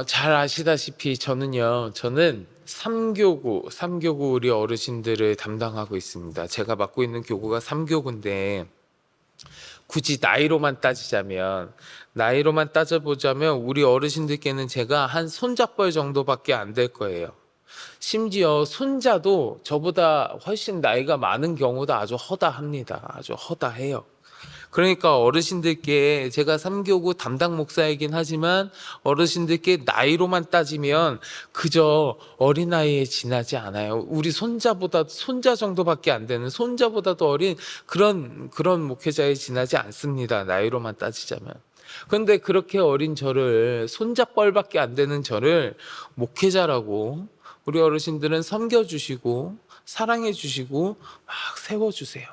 잘 아시다시피 저는 삼교구 우리 어르신들을 담당하고 있습니다. 제가 맡고 있는 교구가 삼교구인데 굳이 나이로만 따져보자면 우리 어르신들께는 제가 한 손잡벌 정도밖에 안 될 거예요. 심지어 손자도 저보다 훨씬 나이가 많은 경우도 아주 허다합니다. 아주 허다해요. 그러니까 어르신들께 제가 삼교구 담당 목사이긴 하지만 어르신들께 나이로만 따지면 그저 어린아이에 지나지 않아요. 우리 손자 정도밖에 안 되는 손자보다도 어린 그런 목회자에 지나지 않습니다. 나이로만 따지자면. 그런데 그렇게 어린 저를 손자뻘밖에 안 되는 저를 목회자라고 우리 어르신들은 섬겨주시고 사랑해주시고 막 세워주세요.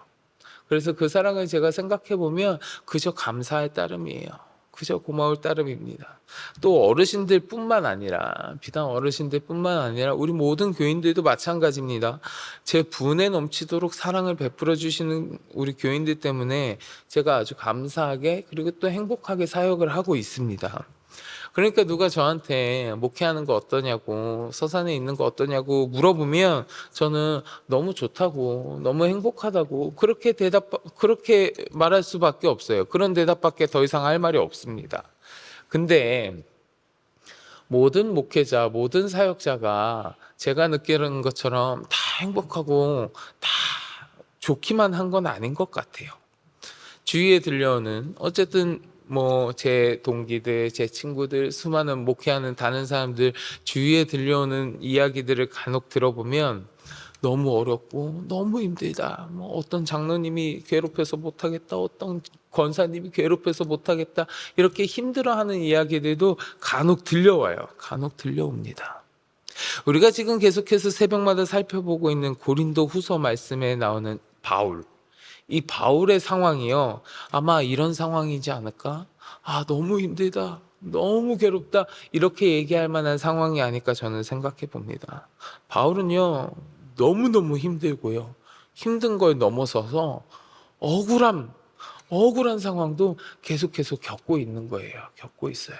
그래서 그 사랑을 제가 생각해 보면 그저 감사할 따름이에요. 그저 고마울 따름입니다. 또 비단 어르신들뿐만 아니라 우리 모든 교인들도 마찬가지입니다. 제 분에 넘치도록 사랑을 베풀어 주시는 우리 교인들 때문에 제가 아주 감사하게 그리고 또 행복하게 사역을 하고 있습니다. 그러니까 누가 저한테 목회하는 거 어떠냐고, 서산에 있는 거 어떠냐고 물어보면 저는 너무 좋다고, 너무 행복하다고 그렇게 말할 수밖에 없어요. 그런 대답밖에 더 이상 할 말이 없습니다. 근데 모든 목회자, 모든 사역자가 제가 느끼는 것처럼 다 행복하고 다 좋기만 한 건 아닌 것 같아요. 주위에 들려오는 어쨌든 제 동기들, 제 친구들, 수많은 목회하는 다른 사람들 주위에 들려오는 이야기들을 간혹 들어보면 너무 어렵고 너무 힘들다. 어떤 장로님이 괴롭혀서 못하겠다. 어떤 권사님이 괴롭혀서 못하겠다. 이렇게 힘들어하는 이야기들도 간혹 들려와요. 간혹 들려옵니다. 우리가 지금 계속해서 새벽마다 살펴보고 있는 고린도 후서 말씀에 나오는 이 바울의 상황이요. 아마 이런 상황이지 않을까? 너무 힘들다. 너무 괴롭다. 이렇게 얘기할 만한 상황이 아닐까 저는 생각해 봅니다. 바울은요. 너무너무 힘들고요. 힘든 걸 넘어서서 억울한 상황도 계속해서 겪고 있는 거예요. 겪고 있어요.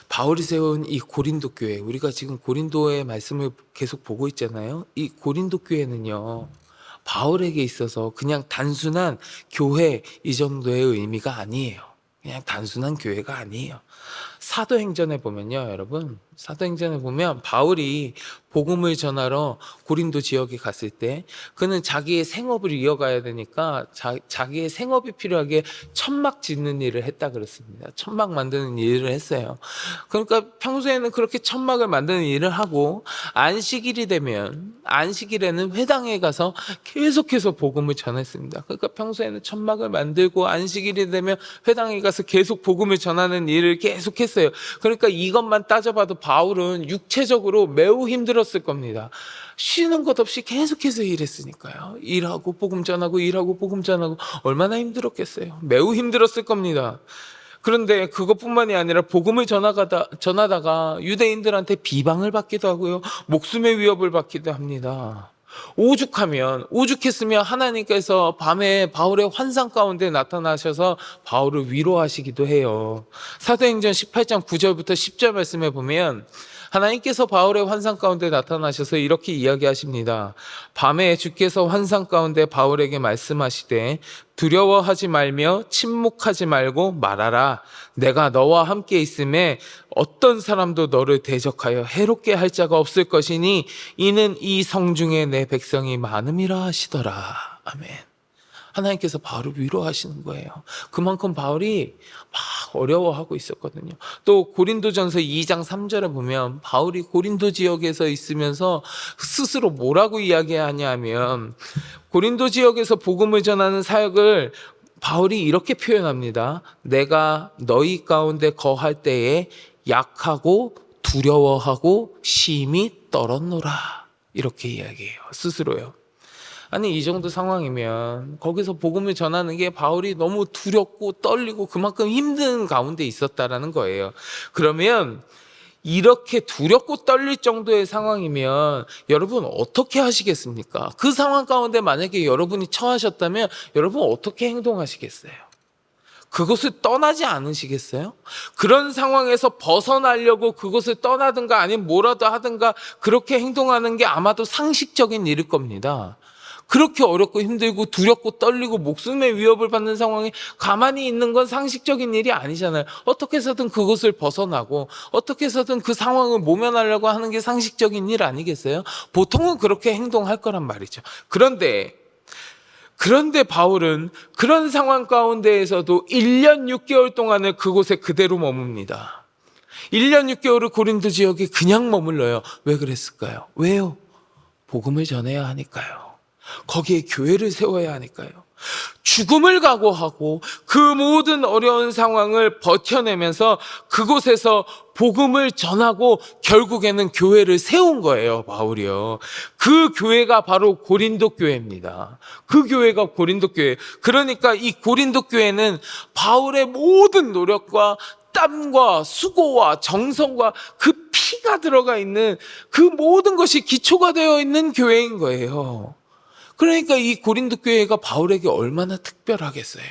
바울이 세운 이 고린도 교회, 우리가 지금 고린도의 말씀을 계속 보고 있잖아요. 이 고린도 교회는요. 바울에게 있어서 그냥 단순한 교회 이 정도의 의미가 아니에요. 그냥 단순한 교회가 아니에요. 사도행전에 보면요, 여러분. 사도행전에 보면 바울이 복음을 전하러 고린도 지역에 갔을 때 그는 자기의 생업을 이어가야 되니까 자기의 생업이 필요하게 천막 짓는 일을 했다 그랬습니다. 천막 만드는 일을 했어요. 그러니까 평소에는 그렇게 천막을 만드는 일을 하고 안식일에는 회당에 가서 계속해서 복음을 전했습니다. 그러니까 평소에는 천막을 만들고 안식일이 되면 회당에 가서 계속 복음을 전하는 일을 계속했어요. 그러니까 이것만 따져봐도 바울은 육체적으로 매우 힘들었을 겁니다. 쉬는 것 없이 계속해서 일했으니까요. 일하고 복음 전하고 일하고 복음 전하고 얼마나 힘들었겠어요. 매우 힘들었을 겁니다. 그런데 그것뿐만이 아니라 복음을 전하다가 유대인들한테 비방을 받기도 하고요. 목숨의 위협을 받기도 합니다. 오죽했으면 하나님께서 밤에 바울의 환상 가운데 나타나셔서 바울을 위로하시기도 해요. 사도행전 18장 9절부터 10절 말씀에 보면 하나님께서 바울의 환상 가운데 나타나셔서 이렇게 이야기하십니다. 밤에 주께서 환상 가운데 바울에게 말씀하시되 두려워하지 말며 침묵하지 말고 말하라. 내가 너와 함께 있음에 어떤 사람도 너를 대적하여 해롭게 할 자가 없을 것이니 이는 이 성중에 내 백성이 많음이라 하시더라. 아멘. 하나님께서 바울을 위로하시는 거예요. 그만큼 바울이 막 어려워하고 있었거든요. 또 고린도전서 2장 3절에 보면 바울이 고린도 지역에서 있으면서 스스로 뭐라고 이야기하냐면 고린도 지역에서 복음을 전하는 사역을 바울이 이렇게 표현합니다. 내가 너희 가운데 거할 때에 약하고 두려워하고 심히 떨었노라. 이렇게 이야기해요. 스스로요. 아니 이 정도 상황이면 거기서 복음을 전하는 게 바울이 너무 두렵고 떨리고 그만큼 힘든 가운데 있었다라는 거예요. 그러면 이렇게 두렵고 떨릴 정도의 상황이면 여러분 어떻게 하시겠습니까? 그 상황 가운데 만약에 여러분이 처하셨다면 여러분 어떻게 행동하시겠어요? 그곳을 떠나지 않으시겠어요? 그런 상황에서 벗어나려고 그곳을 떠나든가 아니면 뭐라도 하든가 그렇게 행동하는 게 아마도 상식적인 일일 겁니다. 그렇게 어렵고 힘들고 두렵고 떨리고 목숨의 위협을 받는 상황에 가만히 있는 건 상식적인 일이 아니잖아요. 어떻게 해서든 그곳을 벗어나고 어떻게 해서든 그 상황을 모면하려고 하는 게 상식적인 일 아니겠어요? 보통은 그렇게 행동할 거란 말이죠. 그런데 바울은 그런 상황 가운데에서도 1년 6개월 동안을 그곳에 그대로 머뭅니다. 1년 6개월을 고린도 지역에 그냥 머물러요. 왜 그랬을까요? 왜요? 복음을 전해야 하니까요. 거기에 교회를 세워야 하니까요. 죽음을 각오하고 그 모든 어려운 상황을 버텨내면서 그곳에서 복음을 전하고 결국에는 교회를 세운 거예요, 바울이요. 그 교회가 바로 고린도 교회입니다. 그 교회가 고린도 교회. 그러니까 이 고린도 교회는 바울의 모든 노력과 땀과 수고와 정성과 그 피가 들어가 있는 그 모든 것이 기초가 되어 있는 교회인 거예요. 그러니까 이 고린도 교회가 바울에게 얼마나 특별하겠어요.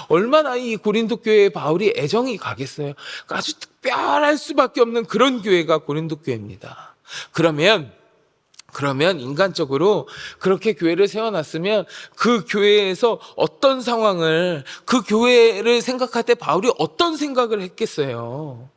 얼마나 이 고린도 교회에 바울이 애정이 가겠어요. 아주 특별할 수밖에 없는 그런 교회가 고린도 교회입니다. 그러면 인간적으로 그렇게 교회를 세워놨으면 그 교회에서 어떤 상황을, 그 교회를 생각할 때 바울이 어떤 생각을 했겠어요.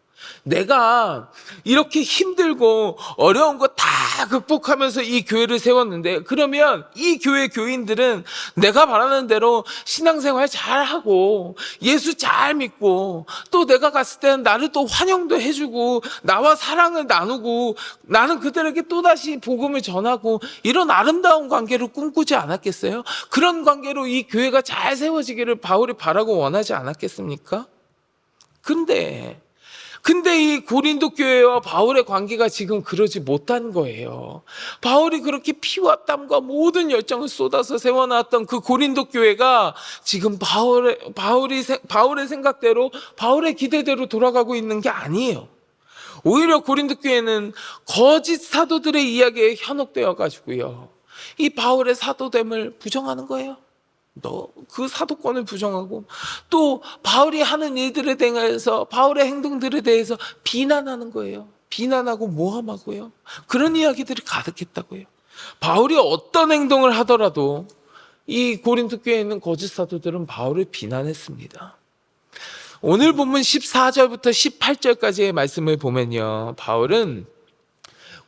내가 이렇게 힘들고 어려운 거 다 극복하면서 이 교회를 세웠는데, 그러면 이 교회 교인들은 내가 바라는 대로 신앙생활 잘하고 예수 잘 믿고 또 내가 갔을 때는 나를 또 환영도 해주고 나와 사랑을 나누고 나는 그들에게 또다시 복음을 전하고 이런 아름다운 관계를 꿈꾸지 않았겠어요? 그런 관계로 이 교회가 잘 세워지기를 바울이 바라고 원하지 않았겠습니까? 근데 이 고린도 교회와 바울의 관계가 지금 그러지 못한 거예요. 바울이 그렇게 피와 땀과 모든 열정을 쏟아서 세워놨던 그 고린도 교회가 지금 바울의 생각대로, 바울의 기대대로 돌아가고 있는 게 아니에요. 오히려 고린도 교회는 거짓 사도들의 이야기에 현혹되어 가지고요, 이 바울의 사도됨을 부정하는 거예요. 그 사도권을 부정하고 또 바울이 하는 일들에 대해서, 바울의 행동들에 대해서 비난하는 거예요. 비난하고 모함하고요. 그런 이야기들이 가득했다고요. 바울이 어떤 행동을 하더라도 이 고린도 교회에 있는 거짓 사도들은 바울을 비난했습니다. 오늘 본문 14절부터 18절까지의 말씀을 보면요, 바울은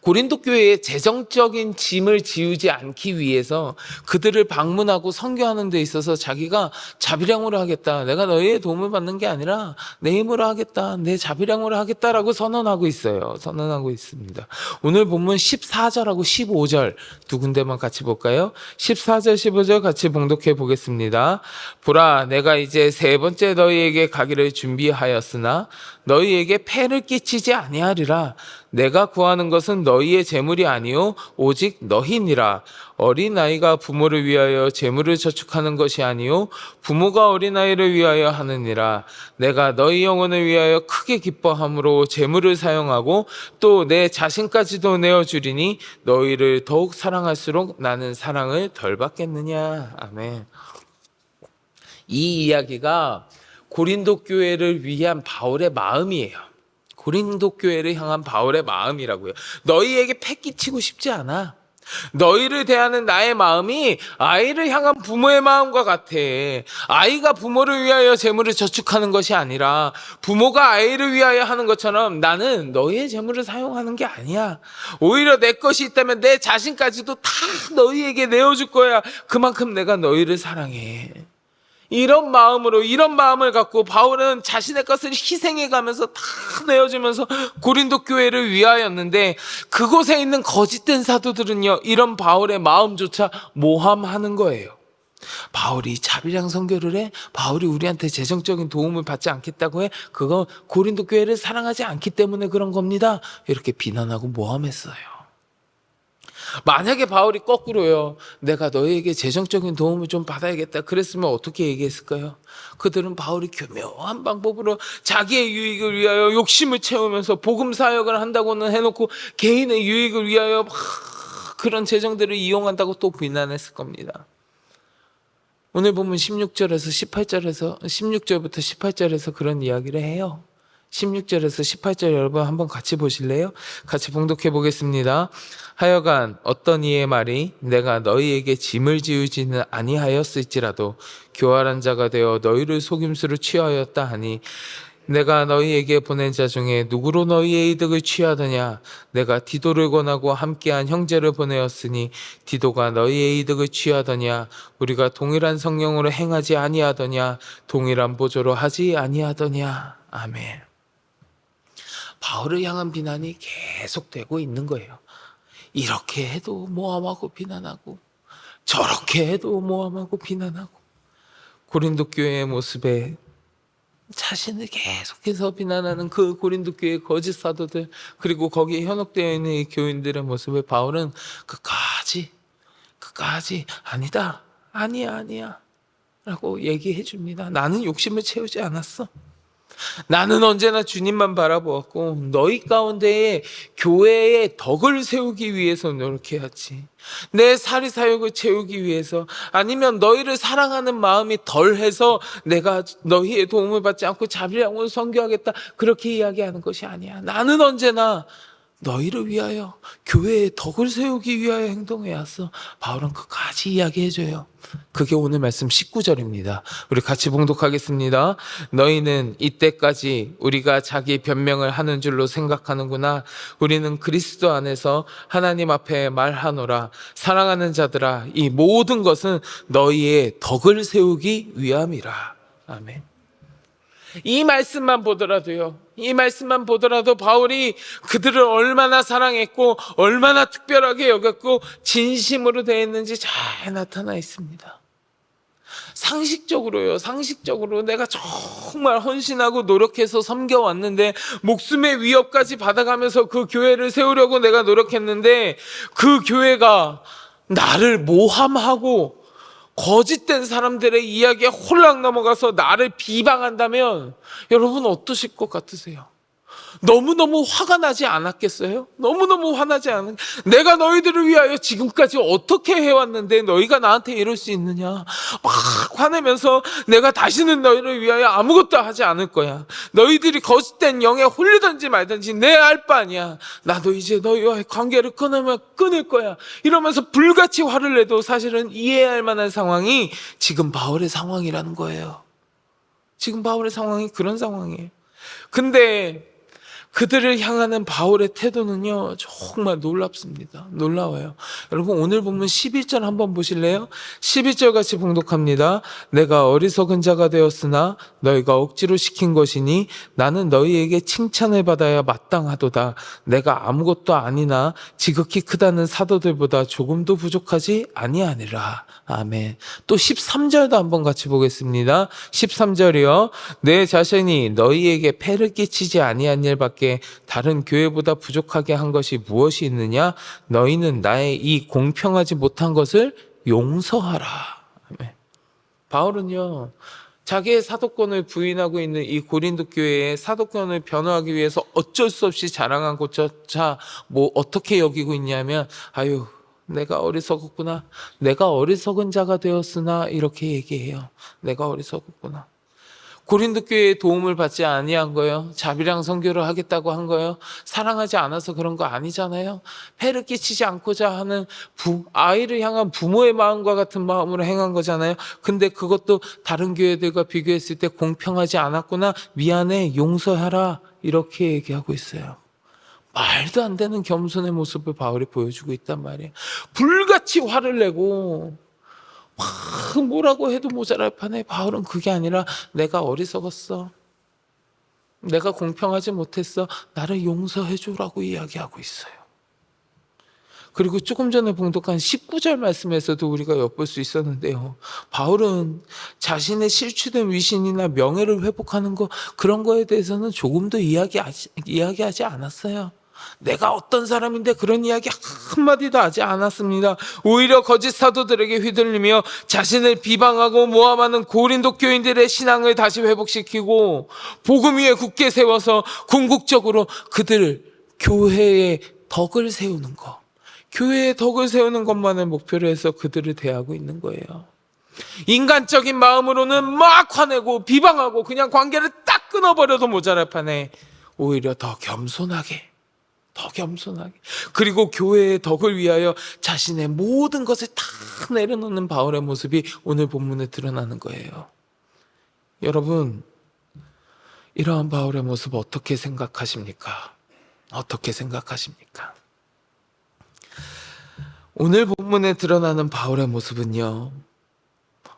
고린도 교회에 재정적인 짐을 지우지 않기 위해서 그들을 방문하고 선교하는 데 있어서 자기가 자비량으로 하겠다, 내가 너희의 도움을 받는 게 아니라 내 힘으로 하겠다, 내 자비량으로 하겠다라고 선언하고 있습니다. 오늘 본문 14절하고 15절 두 군데만 같이 볼까요? 14절 15절 같이 봉독해 보겠습니다. 보라, 내가 이제 세 번째 너희에게 가기를 준비하였으나 너희에게 폐를 끼치지 아니하리라. 내가 구하는 것은 너희의 재물이 아니요 오직 너희니라. 어린아이가 부모를 위하여 재물을 저축하는 것이 아니요 부모가 어린아이를 위하여 하느니라. 내가 너희 영혼을 위하여 크게 기뻐함으로 재물을 사용하고 또 내 자신까지도 내어주리니 너희를 더욱 사랑할수록 나는 사랑을 덜 받겠느냐. 아멘. 이 이야기가 고린도 교회를 위한 바울의 마음이에요. 고린도 교회를 향한 바울의 마음이라고요. 너희에게 패 끼치고 싶지 않아. 너희를 대하는 나의 마음이 아이를 향한 부모의 마음과 같아. 아이가 부모를 위하여 재물을 저축하는 것이 아니라 부모가 아이를 위하여 하는 것처럼 나는 너희의 재물을 사용하는 게 아니야. 오히려 내 것이 있다면 내 자신까지도 다 너희에게 내어줄 거야. 그만큼 내가 너희를 사랑해. 이런 마음을 갖고 바울은 자신의 것을 희생해 가면서 다 내어주면서 고린도 교회를 위하였는데, 그곳에 있는 거짓된 사도들은요, 이런 바울의 마음조차 모함하는 거예요. 바울이 자비량 선교를 해? 바울이 우리한테 재정적인 도움을 받지 않겠다고 해? 그거 고린도 교회를 사랑하지 않기 때문에 그런 겁니다. 이렇게 비난하고 모함했어요. 만약에 바울이 거꾸로요, 내가 너희에게 재정적인 도움을 좀 받아야겠다 그랬으면 어떻게 얘기했을까요? 그들은 바울이 교묘한 방법으로 자기의 유익을 위하여 욕심을 채우면서 복음 사역을 한다고는 해놓고 개인의 유익을 위하여 막 그런 재정들을 이용한다고 또 비난했을 겁니다. 오늘 보면 16절부터 18절에서 그런 이야기를 해요. 16절에서 18절 여러분 한번 같이 보실래요? 같이 봉독해 보겠습니다. 하여간 어떤 이의 말이 내가 너희에게 짐을 지우지는 아니하였을지라도 교활한 자가 되어 너희를 속임수로 취하였다 하니 내가 너희에게 보낸 자 중에 누구로 너희의 이득을 취하더냐? 내가 디도를 권하고 함께한 형제를 보내었으니 디도가 너희의 이득을 취하더냐? 우리가 동일한 성령으로 행하지 아니하더냐? 동일한 보조로 하지 아니하더냐? 아멘. 바울을 향한 비난이 계속되고 있는 거예요. 이렇게 해도 모함하고 비난하고 저렇게 해도 모함하고 비난하고 고린도 교회의 모습에 자신을 계속해서 비난하는 그 고린도 교회의 거짓 사도들 그리고 거기에 현혹되어 있는 이 교인들의 모습을 바울은 끝까지 아니야 라고 얘기해 줍니다. 나는 욕심을 채우지 않았어. 나는 언제나 주님만 바라보았고 너희 가운데에 교회의 덕을 세우기 위해서 노력해야지. 내 사리사욕을 채우기 위해서 아니면 너희를 사랑하는 마음이 덜해서 내가 너희의 도움을 받지 않고 자비량으로 선교하겠다 그렇게 이야기하는 것이 아니야. 나는 언제나 너희를 위하여 교회의 덕을 세우기 위하여 행동해왔어. 바울은 끝까지 이야기해줘요. 그게 오늘 말씀 19절입니다. 우리 같이 봉독하겠습니다. 너희는 이때까지 우리가 자기 변명을 하는 줄로 생각하는구나. 우리는 그리스도 안에서 하나님 앞에 말하노라. 사랑하는 자들아, 이 모든 것은 너희의 덕을 세우기 위함이라. 아멘. 이 말씀만 보더라도 바울이 그들을 얼마나 사랑했고 얼마나 특별하게 여겼고 진심으로 대했는지 잘 나타나 있습니다. 상식적으로 내가 정말 헌신하고 노력해서 섬겨왔는데 목숨의 위협까지 받아가면서 그 교회를 세우려고 내가 노력했는데 그 교회가 나를 모함하고 거짓된 사람들의 이야기에 홀랑 넘어가서 나를 비방한다면 여러분 어떠실 것 같으세요? 너무너무 화가 나지 않았겠어요? 너무너무 화나지 않은 내가 너희들을 위하여 지금까지 어떻게 해왔는데 너희가 나한테 이럴 수 있느냐 막 화내면서 내가 다시는 너희를 위하여 아무것도 하지 않을 거야. 너희들이 거짓된 영에 홀리든지 말든지 내 알 바 아니야. 나도 이제 너희와의 관계를 끊을 거야. 이러면서 불같이 화를 내도 사실은 이해할 만한 상황이 지금 바울의 상황이라는 거예요. 지금 바울의 상황이 그런 상황이에요. 근데 그들을 향하는 바울의 태도는요 정말 놀랍습니다. 놀라워요. 여러분 오늘 보면 11절 한번 보실래요? 11절 같이 봉독합니다. 내가 어리석은 자가 되었으나 너희가 억지로 시킨 것이니 나는 너희에게 칭찬을 받아야 마땅하도다. 내가 아무것도 아니나 지극히 크다는 사도들보다 조금도 부족하지 아니하니라. 아멘. 또 13절도 한번 같이 보겠습니다. 13절이요. 내 자신이 너희에게 폐를 끼치지 아니한 일밖에 다른 교회보다 부족하게 한 것이 무엇이 있느냐? 너희는 나의 이 공평하지 못한 것을 용서하라. 아멘. 바울은요 자기의 사도권을 부인하고 있는 이 고린도 교회의 사도권을 변호하기 위해서 어쩔 수 없이 자랑한 것조차 뭐 어떻게 여기고 있냐면 내가 어리석었구나. 내가 어리석은 자가 되었으나 이렇게 얘기해요. 내가 어리석었구나. 고린도 교회의 도움을 받지 아니한 거예요. 자비랑 선교를 하겠다고 한 거예요. 사랑하지 않아서 그런 거 아니잖아요. 폐를 끼치지 않고자 하는 아이를 향한 부모의 마음과 같은 마음으로 행한 거잖아요. 근데 그것도 다른 교회들과 비교했을 때 공평하지 않았구나. 미안해, 용서하라. 이렇게 얘기하고 있어요. 말도 안 되는 겸손의 모습을 바울이 보여주고 있단 말이에요. 불같이 화를 내고 뭐라고 해도 모자랄 판에 바울은 그게 아니라 내가 어리석었어. 내가 공평하지 못했어. 나를 용서해 주라고 이야기하고 있어요. 그리고 조금 전에 봉독한 19절 말씀에서도 우리가 엿볼 수 있었는데요. 바울은 자신의 실추된 위신이나 명예를 회복하는 거 그런 거에 대해서는 조금도 이야기하지 않았어요. 내가 어떤 사람인데 그런 이야기 한마디도 하지 않았습니다. 오히려 거짓 사도들에게 휘둘리며 자신을 비방하고 모함하는 고린도 교인들의 신앙을 다시 회복시키고 복음 위에 굳게 세워서 궁극적으로 그들을 교회의 덕을 세우는 것, 교회의 덕을 세우는 것만을 목표로 해서 그들을 대하고 있는 거예요. 인간적인 마음으로는 막 화내고 비방하고 그냥 관계를 딱 끊어버려도 모자랄 판에 오히려 더 겸손하게 그리고 교회의 덕을 위하여 자신의 모든 것을 다 내려놓는 바울의 모습이 오늘 본문에 드러나는 거예요. 여러분, 이러한 바울의 모습 어떻게 생각하십니까? 어떻게 생각하십니까? 오늘 본문에 드러나는 바울의 모습은요,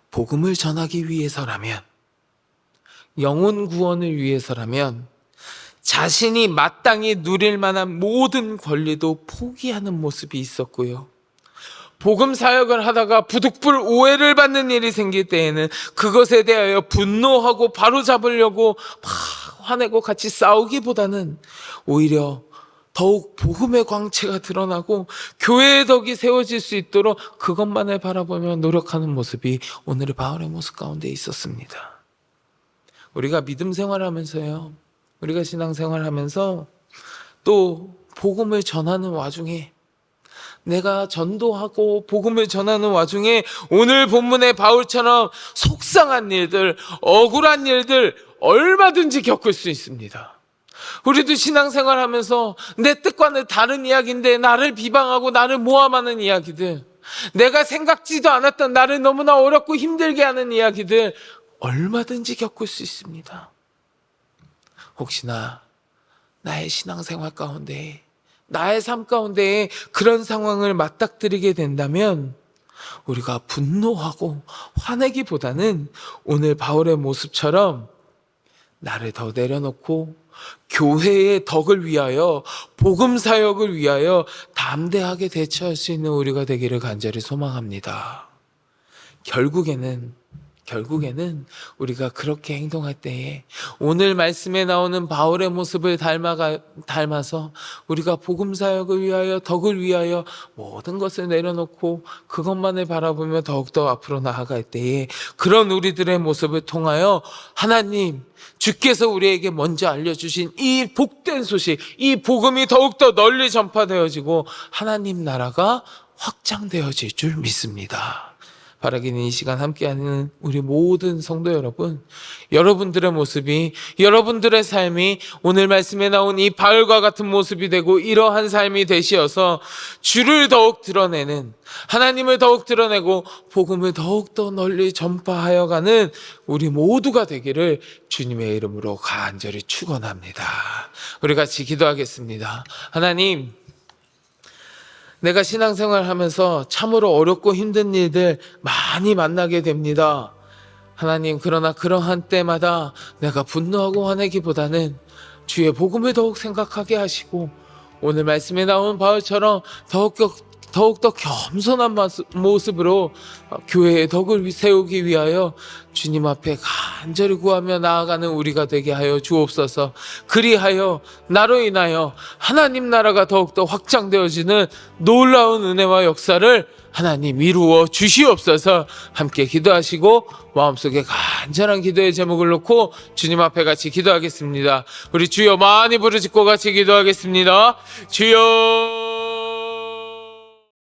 복음을 전하기 위해서라면, 영혼 구원을 위해서라면 자신이 마땅히 누릴 만한 모든 권리도 포기하는 모습이 있었고요, 복음 사역을 하다가 부득불 오해를 받는 일이 생길 때에는 그것에 대하여 분노하고 바로잡으려고 막 화내고 같이 싸우기보다는 오히려 더욱 복음의 광채가 드러나고 교회의 덕이 세워질 수 있도록 그것만을 바라보며 노력하는 모습이 오늘의 바울의 모습 가운데 있었습니다. 우리가 믿음 생활하면서요, 우리가 신앙생활하면서 또 복음을 전하는 와중에, 내가 전도하고 복음을 전하는 와중에 오늘 본문의 바울처럼 속상한 일들, 억울한 일들 얼마든지 겪을 수 있습니다. 우리도 신앙생활하면서 내 뜻과는 다른 이야기인데 나를 비방하고 나를 모함하는 이야기들, 내가 생각지도 않았던 나를 너무나 어렵고 힘들게 하는 이야기들 얼마든지 겪을 수 있습니다. 혹시나 나의 신앙생활 가운데, 나의 삶 가운데 그런 상황을 맞닥뜨리게 된다면 우리가 분노하고 화내기보다는 오늘 바울의 모습처럼 나를 더 내려놓고 교회의 덕을 위하여, 복음 사역을 위하여 담대하게 대처할 수 있는 우리가 되기를 간절히 소망합니다. 결국에는 우리가 그렇게 행동할 때에 오늘 말씀에 나오는 바울의 모습을 닮아서 우리가 복음 사역을 위하여, 덕을 위하여 모든 것을 내려놓고 그것만을 바라보며 더욱더 앞으로 나아갈 때에 그런 우리들의 모습을 통하여 하나님, 주께서 우리에게 먼저 알려주신 이 복된 소식, 이 복음이 더욱더 널리 전파되어지고 하나님 나라가 확장되어질 줄 믿습니다. 바라기는 이 시간 함께하는 우리 모든 성도 여러분, 여러분들의 모습이, 여러분들의 삶이 오늘 말씀에 나온 이 바울과 같은 모습이 되고 이러한 삶이 되시어서 주를 더욱 드러내는, 하나님을 더욱 드러내고 복음을 더욱더 널리 전파하여 가는 우리 모두가 되기를 주님의 이름으로 간절히 축원합니다. 우리 같이 기도하겠습니다. 하나님, 내가 신앙생활 하면서 참으로 어렵고 힘든 일들 많이 만나게 됩니다. 하나님, 그러나 그러한 때마다 내가 분노하고 화내기보다는 주의 복음을 더욱 생각하게 하시고 오늘 말씀에 나온 바울처럼 더욱더 겸손한 모습으로 교회의 덕을 세우기 위하여 주님 앞에 간절히 구하며 나아가는 우리가 되게 하여 주옵소서. 그리하여 나로 인하여 하나님 나라가 더욱더 확장되어지는 놀라운 은혜와 역사를 하나님 이루어 주시옵소서. 함께 기도하시고 마음속에 간절한 기도의 제목을 놓고 주님 앞에 같이 기도하겠습니다. 우리 주여 많이 부르짖고 같이 기도하겠습니다. 주여.